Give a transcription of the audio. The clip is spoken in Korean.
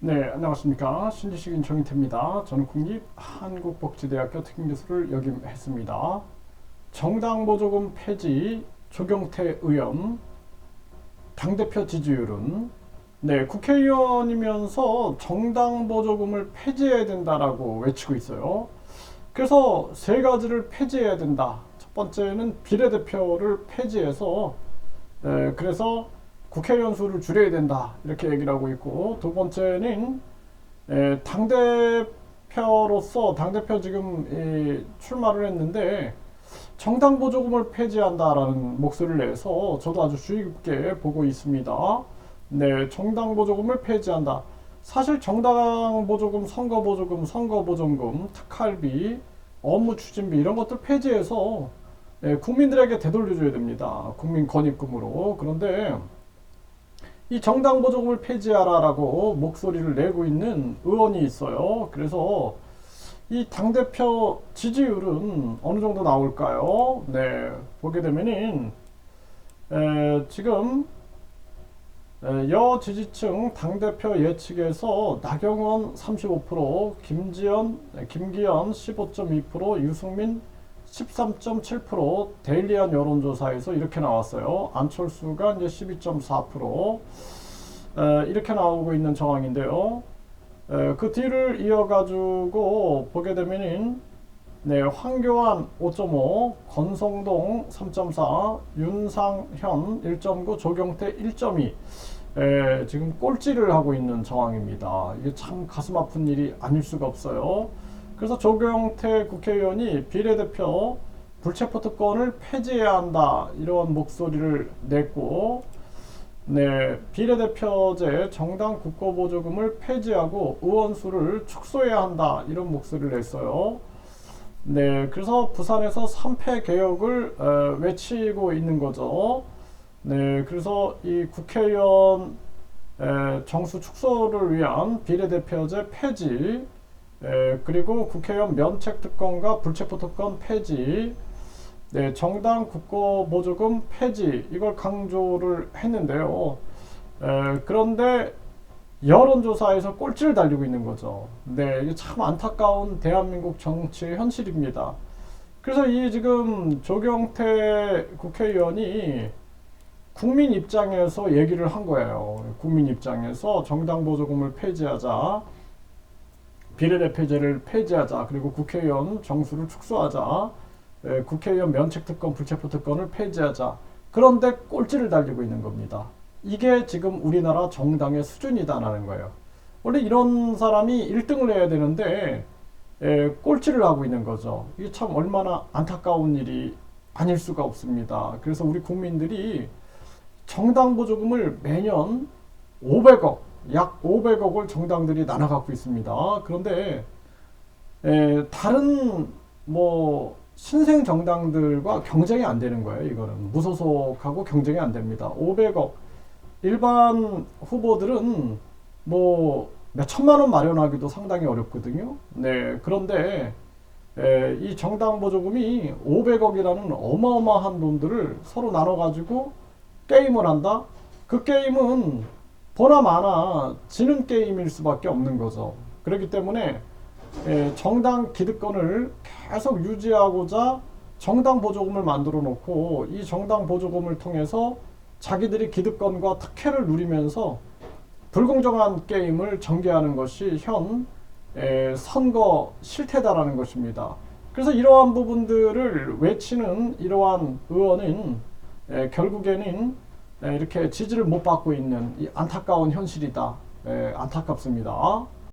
네, 안녕하십니까. 신지식인 정인태입니다. 저는 국립한국복지대학교 특임교수를 역임했습니다. 정당보조금 폐지 조경태 의원 당대표 지지율은 국회의원이면서 정당보조금을 폐지해야 된다라고 외치고 있어요. 그래서 세 가지를 폐지해야 된다. 첫 번째는 비례대표를 폐지해서 그래서 국회의원 수를 줄여야 된다 이렇게 얘기를 하고 있고, 두 번째는 당대표로서 당대표 지금 출마를 했는데 정당 보조금을 폐지한다라는 목소리를 내서 저도 아주 주의 깊게 보고 있습니다. 네, 정당 보조금을 폐지한다. 사실 정당 보조금, 선거 보조금, 선거 보전금, 특할비, 업무 추진비 이런 것들 폐지해서 국민들에게 되돌려줘야 됩니다. 국민 건입금으로. 그런데 이 정당 보조금을 폐지하라라고 목소리를 내고 있는 의원이 있어요. 그래서 이 당대표 지지율은 어느 정도 나올까요? 네, 보게 되면은 지금 여 지지층 당대표 예측에서 나경원 35%, 김기현 15.2%, 유승민 13.7%, 데일리한 여론조사에서 이렇게 나왔어요. 안철수가 이제 12.4%, 이렇게 나오고 있는 정황인데요. 그 뒤를 이어가지고 보게 되면은 황교안 5.5, 권성동 3.4, 윤상현 1.9, 조경태 1.2. 지금 꼴찌를 하고 있는 정황입니다. 이게 참 가슴 아픈 일이 아닐 수가 없어요. 그래서 조경태 국회의원이 비례대표 불체포 특권을 폐지해야 한다 이런 목소리를 냈고, 비례대표제 정당 국고보조금을 폐지하고 의원 수를 축소해야 한다 이런 목소리를 냈어요. 그래서 부산에서 3패 개혁을 외치고 있는 거죠. 그래서 이 국회의원 정수 축소를 위한 비례대표제 폐지, 그리고 국회의원 면책특권과 불체포특권 폐지, 정당 국고보조금 폐지 이걸 강조를 했는데요. 그런데 여론조사에서 꼴찌를 달리고 있는 거죠. 이게 참 안타까운 대한민국 정치의 현실입니다. 그래서 이 지금 조경태 국회의원이 국민 입장에서 얘기를 한 거예요. 국민 입장에서 정당 보조금을 폐지하자, 비례대표제를 폐지하자, 그리고 국회의원 정수를 축소하자, 국회의원 면책특권, 불체포특권을 폐지하자. 그런데 꼴찌를 달리고 있는 겁니다. 이게 지금 우리나라 정당의 수준이다라는 거예요. 원래 이런 사람이 1등을 해야 되는데 꼴찌를 하고 있는 거죠. 이게 참 얼마나 안타까운 일이 아닐 수가 없습니다. 그래서 우리 국민들이 정당 보조금을 매년 500억, 약 500억을 정당들이 나눠 갖고 있습니다. 그런데 다른 신생 정당들과 경쟁이 안 되는 거예요. 이거는 무소속하고 경쟁이 안 됩니다. 500억. 일반 후보들은 몇 천만 원 마련하기도 상당히 어렵거든요. 그런데 이 정당 보조금이 500억이라는 어마어마한 돈들을 서로 나눠 가지고 게임을 한다. 그 게임은 보나 마나 지는 게임일 수밖에 없는 거죠. 그렇기 때문에 정당 기득권을 계속 유지하고자 정당 보조금을 만들어 놓고, 이 정당 보조금을 통해서 자기들이 기득권과 특혜를 누리면서 불공정한 게임을 전개하는 것이 현 선거 실태다라는 것입니다. 그래서 이러한 부분들을 외치는 이러한 의원은 결국에는 이렇게 지지를 못 받고 있는 이 안타까운 현실이다. 안타깝습니다.